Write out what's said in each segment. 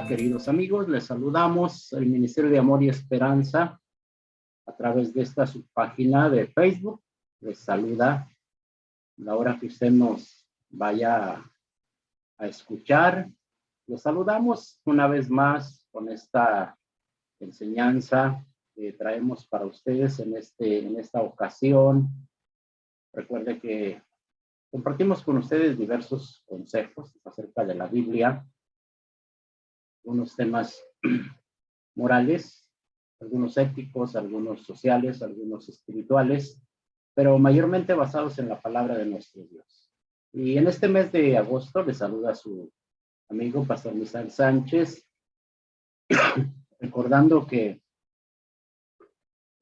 queridos amigos, les saludamos el Ministerio de Amor y Esperanza a través de esta subpágina de Facebook. Les saluda la hora que usted nos vaya a escuchar. Les saludamos una vez más con esta enseñanza que traemos para ustedes en esta ocasión. Recuerde que compartimos con ustedes diversos consejos acerca de la Biblia, algunos temas morales, algunos éticos, algunos sociales, algunos espirituales, pero mayormente basados en la palabra de nuestro Dios. Y en este mes de agosto les saluda su amigo Pastor Misael Sánchez, recordando que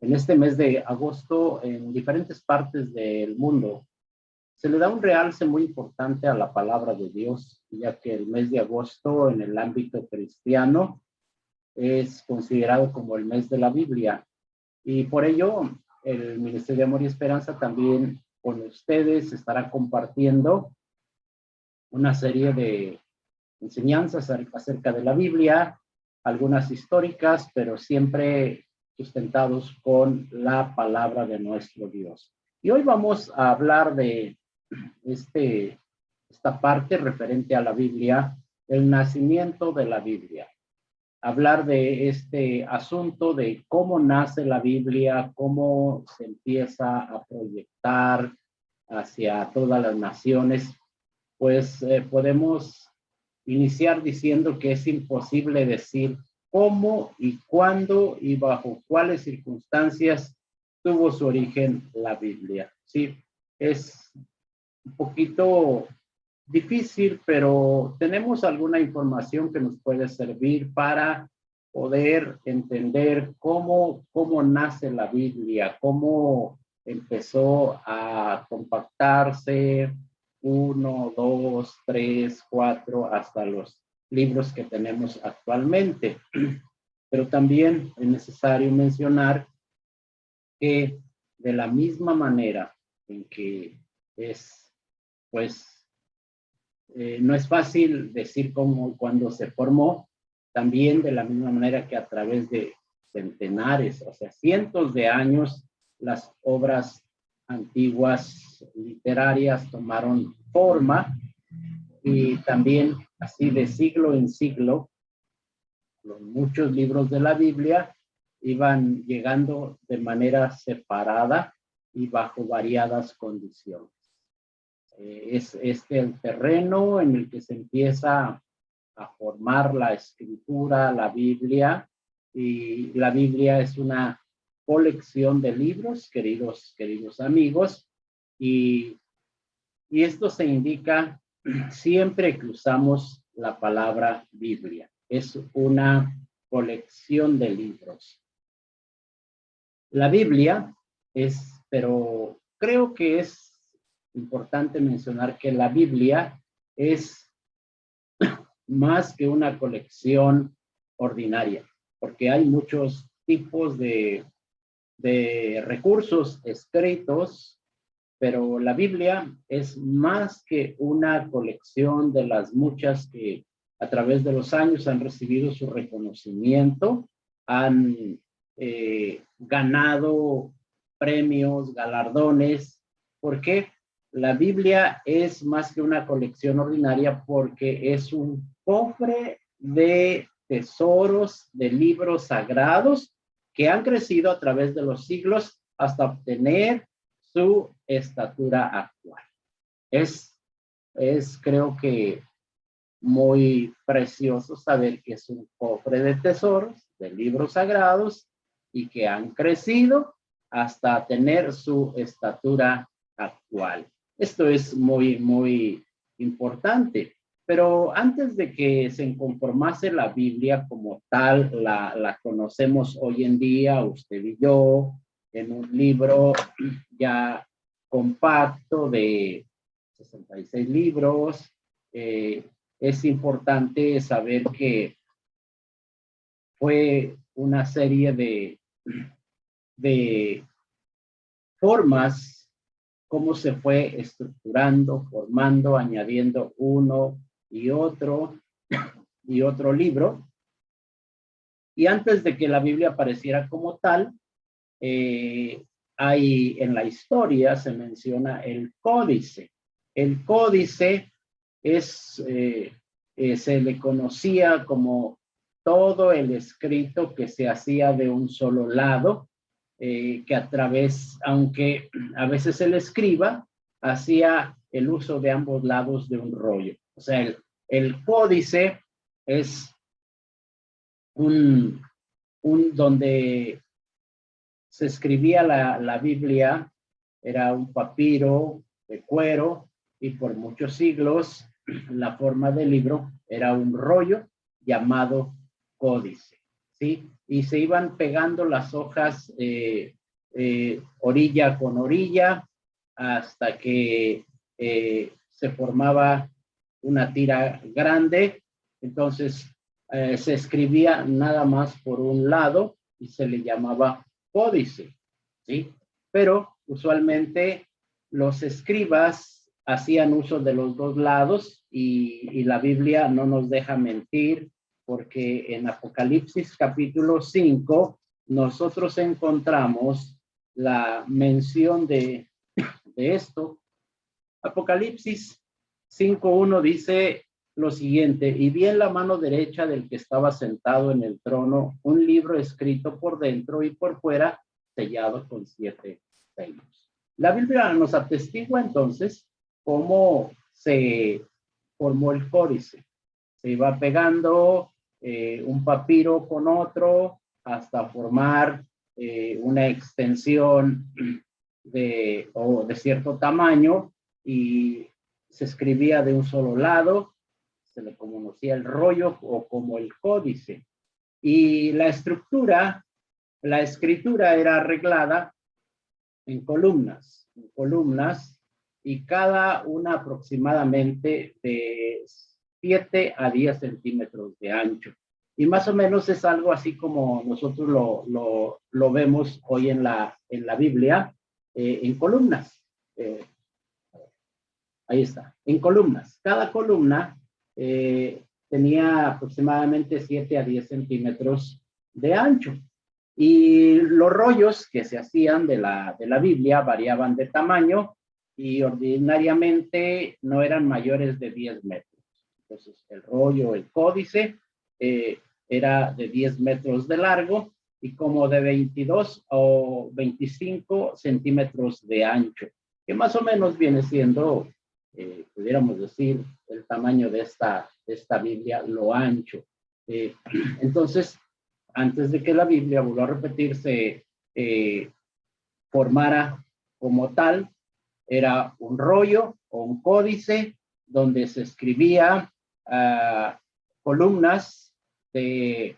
en este mes de agosto en diferentes partes del mundo se le da un realce muy importante a la palabra de Dios, ya que el mes de agosto en el ámbito cristiano es considerado como el mes de la Biblia. Y por ello, el Ministerio de Amor y Esperanza también con ustedes estará compartiendo una serie de enseñanzas acerca de la Biblia, algunas históricas, pero siempre sustentados con la palabra de nuestro Dios. Y hoy vamos a hablar de esta parte referente a la Biblia, el nacimiento de la Biblia. Hablar de este asunto de cómo nace la Biblia, cómo se empieza a proyectar hacia todas las naciones, pues podemos iniciar diciendo que es imposible decir cómo y cuándo y bajo cuáles circunstancias tuvo su origen la Biblia. Sí, es un poquito difícil, pero tenemos alguna información que nos puede servir para poder entender cómo nace la Biblia, cómo empezó a compactarse 1, 2, 3, 4, hasta los libros que tenemos actualmente. Pero también es necesario mencionar que de la misma manera en que no es fácil decir cómo y cuándo se formó, también de la misma manera que a través de centenares, o sea, cientos de años, las obras antiguas literarias tomaron forma y también así de siglo en siglo, los muchos libros de la Biblia iban llegando de manera separada y bajo variadas condiciones. Es el terreno en el que se empieza a formar la escritura, la Biblia, y la Biblia es una colección de libros, queridos amigos, y esto se indica siempre que usamos la palabra Biblia. Es una colección de libros. La Biblia pero creo que es importante mencionar que la Biblia es más que una colección ordinaria, porque hay muchos tipos de recursos escritos, pero la Biblia es más que una colección de las muchas que a través de los años han recibido su reconocimiento, han ganado premios, galardones. ¿Por qué? La Biblia es más que una colección ordinaria porque es un cofre de tesoros, de libros sagrados que han crecido a través de los siglos hasta obtener su estatura actual. Es creo que muy precioso saber que es un cofre de tesoros, de libros sagrados y que han crecido hasta tener su estatura actual. Esto es muy, muy importante. Pero antes de que se conformase la Biblia como tal, la conocemos hoy en día, usted y yo, en un libro ya compacto de 66 libros. Es importante saber que fue una serie de formas cómo se fue estructurando, formando, añadiendo uno y otro libro, Y antes de que la Biblia apareciera como tal, hay en la historia se menciona el códice. El códice es, se le conocía como todo el escrito que se hacía de un solo lado, que a través, aunque a veces el escriba hacía el uso de ambos lados de un rollo. O sea, el códice es un donde se escribía la Biblia, era un papiro de cuero y por muchos siglos la forma del libro era un rollo llamado códice, ¿sí? Y se iban pegando las hojas orilla con orilla hasta que se formaba una tira grande. Entonces se escribía nada más por un lado y se le llamaba códice, ¿sí? Pero usualmente los escribas hacían uso de los dos lados y la Biblia no nos deja mentir, porque en Apocalipsis capítulo 5 nosotros encontramos la mención de esto. Apocalipsis 5:1 dice lo siguiente: y vi en la mano derecha del que estaba sentado en el trono un libro escrito por dentro y por fuera, sellado con 7 sellos. La Biblia nos atestigua entonces cómo se formó el códice. Se iba pegando un papiro con otro hasta formar una extensión de cierto tamaño, y se escribía de un solo lado, se le conocía el rollo o como el códice. Y la escritura era arreglada en columnas, y cada una aproximadamente de 7 a 10 centímetros de ancho. Y más o menos es algo así como nosotros lo vemos hoy en la Biblia, en columnas. Ahí está, en columnas. Cada columna tenía aproximadamente 7 a 10 centímetros de ancho. Y los rollos que se hacían de la Biblia variaban de tamaño y ordinariamente no eran mayores de 10 metros. Entonces, el rollo, el códice, era de 10 metros de largo y como de 22 o 25 centímetros de ancho, que más o menos viene siendo, pudiéramos decir, el tamaño de esta Biblia, lo ancho. Entonces, antes de que la Biblia, vuelva a repetirse, formara como tal, era un rollo o un códice donde se escribía columnas de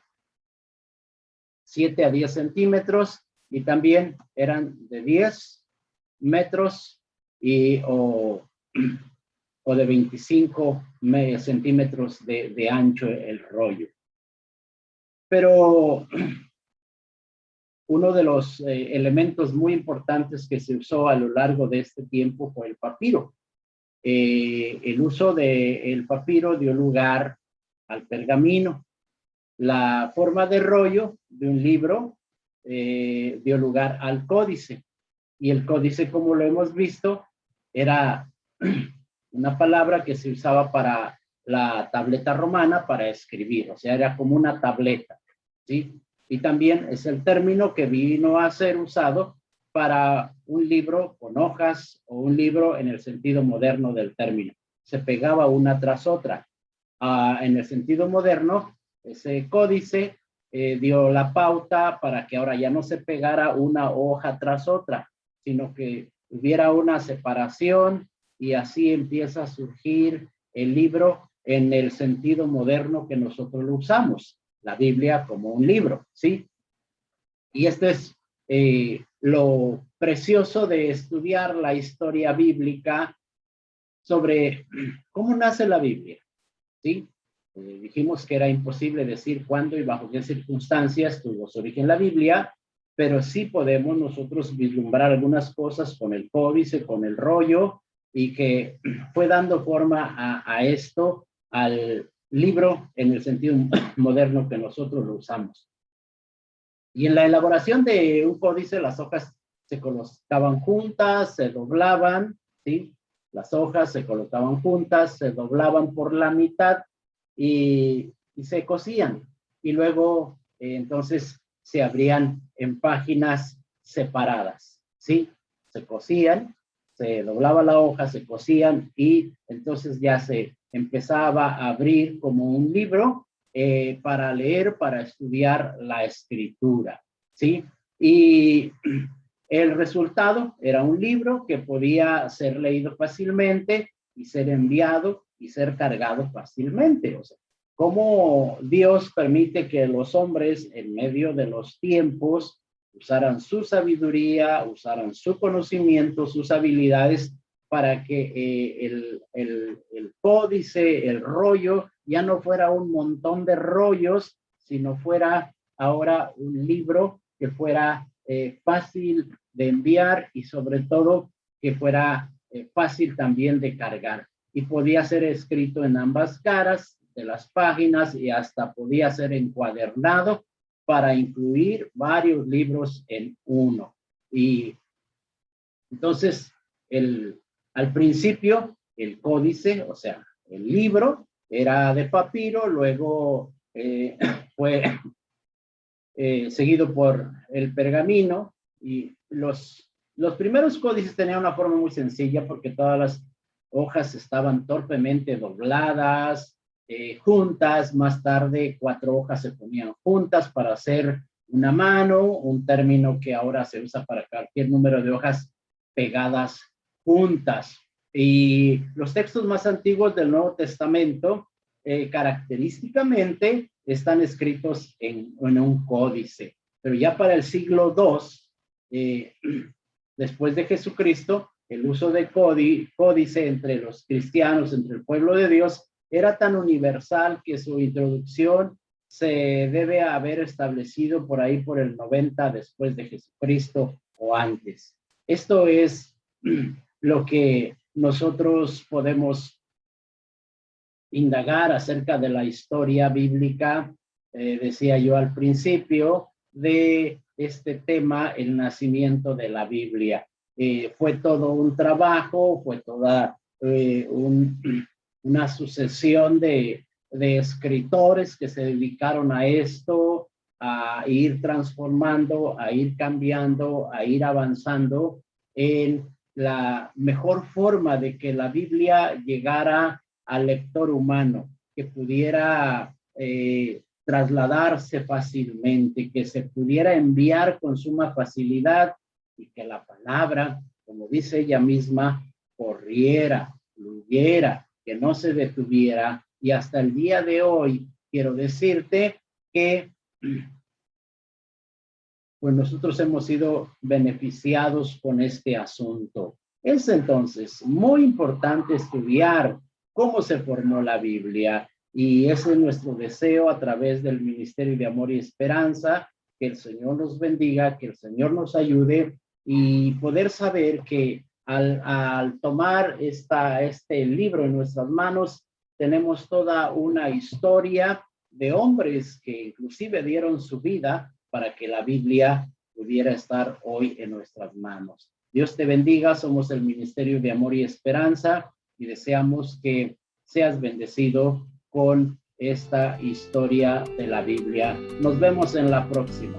7 a 10 centímetros y también eran de 10 metros o de 25 centímetros de ancho el rollo. Pero uno de los elementos muy importantes que se usó a lo largo de este tiempo fue el papiro. El uso del papiro dio lugar al pergamino. La forma de rollo de un libro dio lugar al códice. Y el códice, como lo hemos visto, era una palabra que se usaba para la tableta romana para escribir, o sea, era como una tableta, ¿sí? Y también es el término que vino a ser usado para un libro con hojas o un libro en el sentido moderno del término. Se pegaba una tras otra. En el sentido moderno, ese códice dio la pauta para que ahora ya no se pegara una hoja tras otra, sino que hubiera una separación, y así empieza a surgir el libro en el sentido moderno que nosotros lo usamos, la Biblia como un libro, ¿sí? Y este es lo precioso de estudiar la historia bíblica sobre cómo nace la Biblia, ¿sí? Dijimos que era imposible decir cuándo y bajo qué circunstancias tuvo su origen la Biblia, pero sí podemos nosotros vislumbrar algunas cosas con el códice, con el rollo, y que fue dando forma a esto, al libro en el sentido moderno que nosotros lo usamos. Y en la elaboración de un códice, las hojas se colocaban juntas, se doblaban, ¿sí? Las hojas se colocaban juntas, se doblaban por la mitad y se cosían. Y luego, entonces, se abrían en páginas separadas, ¿sí? Se cosían, se doblaba la hoja, se cosían y entonces ya se empezaba a abrir como un libro para leer, para estudiar la escritura, ¿sí? Y el resultado era un libro que podía ser leído fácilmente y ser enviado y ser cargado fácilmente. O sea, cómo Dios permite que los hombres en medio de los tiempos usaran su sabiduría, usaran su conocimiento, sus habilidades para que el códice, el rollo, ya no fuera un montón de rollos, sino fuera ahora un libro que fuera fácil de enviar y sobre todo que fuera fácil también de cargar. Y podía ser escrito en ambas caras de las páginas y hasta podía ser encuadernado para incluir varios libros en uno. Y entonces, al principio, el códice, o sea, el libro, era de papiro, luego fue seguido por el pergamino, y los primeros códices tenían una forma muy sencilla porque todas las hojas estaban torpemente dobladas, juntas. Más tarde 4 hojas se ponían juntas para hacer una mano, un término que ahora se usa para cualquier número de hojas pegadas juntas. Y los textos más antiguos del Nuevo Testamento característicamente están escritos en un códice, pero ya para el siglo II, después de Jesucristo, el uso de códice entre los cristianos, entre el pueblo de Dios, era tan universal que su introducción se debe haber establecido por ahí por el 90 después de Jesucristo o antes. Esto es lo que nosotros podemos indagar acerca de la historia bíblica, decía yo al principio, de este tema, el nacimiento de la Biblia. Fue todo un trabajo, fue toda una sucesión de escritores que se dedicaron a esto, a ir transformando, a ir cambiando, a ir avanzando en la mejor forma de que la Biblia llegara al lector humano, que pudiera trasladarse fácilmente, que se pudiera enviar con suma facilidad y que la palabra, como dice ella misma, corriera, fluyera, que no se detuviera. Y hasta el día de hoy quiero decirte que pues nosotros hemos sido beneficiados con este asunto. Es entonces muy importante estudiar cómo se formó la Biblia, y ese es nuestro deseo a través del Ministerio de Amor y Esperanza, que el Señor nos bendiga, que el Señor nos ayude y poder saber que al tomar este libro en nuestras manos, tenemos toda una historia de hombres que inclusive dieron su vida para que la Biblia pudiera estar hoy en nuestras manos. Dios te bendiga, somos el Ministerio de Amor y Esperanza y deseamos que seas bendecido con esta historia de la Biblia. Nos vemos en la próxima.